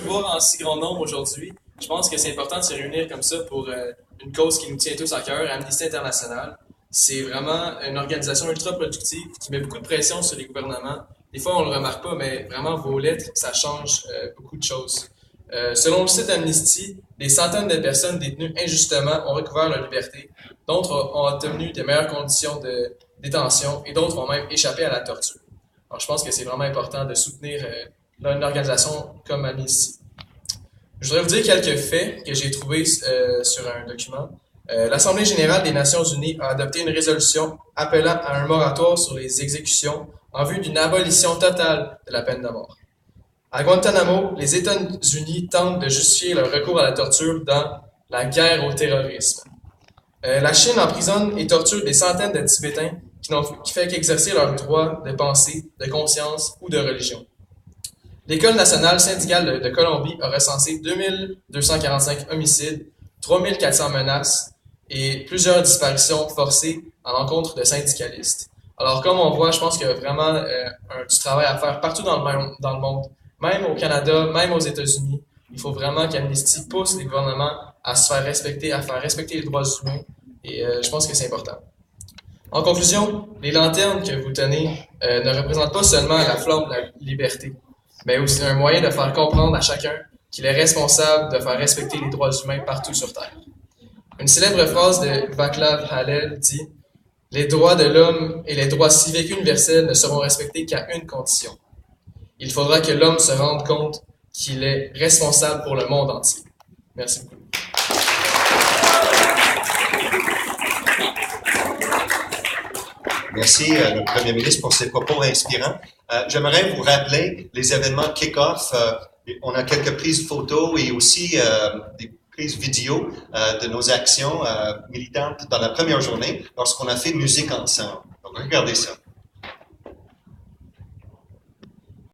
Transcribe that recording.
voir en si grand nombre aujourd'hui. Je pense que c'est important de se réunir comme ça pour une cause qui nous tient tous à cœur, Amnesty International. C'est vraiment une organisation ultra productive qui met beaucoup de pression sur les gouvernements. Des fois, on le remarque pas, mais vraiment, vos lettres, ça change beaucoup de choses. Selon le site Amnesty, des centaines de personnes détenues injustement ont recouvert leur liberté, d'autres ont obtenu de meilleures conditions de détention et d'autres ont même échappé à la torture. Alors, je pense que c'est vraiment important de soutenir une organisation comme Amnesty. Je voudrais vous dire quelques faits que j'ai trouvés sur un document. L'Assemblée générale des Nations unies a adopté une résolution appelant à un moratoire sur les exécutions en vue d'une abolition totale de la peine de mort. À Guantanamo, les États-Unis tentent de justifier leur recours à la torture dans la guerre au terrorisme. La Chine emprisonne et torture des centaines de Tibétains qui fait qu'exercer leur droit de pensée, de conscience ou de religion. L'École nationale syndicale de Colombie a recensé 2245 homicides, 3400 menaces et plusieurs disparitions forcées à l'encontre de syndicalistes. Alors, comme on voit, je pense qu'il y a vraiment du travail à faire partout dans le monde, même au Canada, même aux États-Unis. Il faut vraiment qu'Amnesty pousse les gouvernements à se faire respecter, à faire respecter les droits humains. Et je pense que c'est important. En conclusion, les lanternes que vous tenez ne représentent pas seulement la flamme de la liberté, mais aussi un moyen de faire comprendre à chacun qu'il est responsable de faire respecter les droits humains partout sur Terre. Une célèbre phrase de Václav Havel dit « Les droits de l'homme et les droits civiques universels ne seront respectés qu'à une condition. Il faudra que l'homme se rende compte qu'il est responsable pour le monde entier. » Merci beaucoup. Merci, le Premier ministre, pour ces propos inspirants. J'aimerais vous rappeler les événements kick-off. On a quelques prises photos et aussi des prises vidéo de nos actions militantes dans la première journée lorsqu'on a fait musique ensemble. Donc, regardez ça.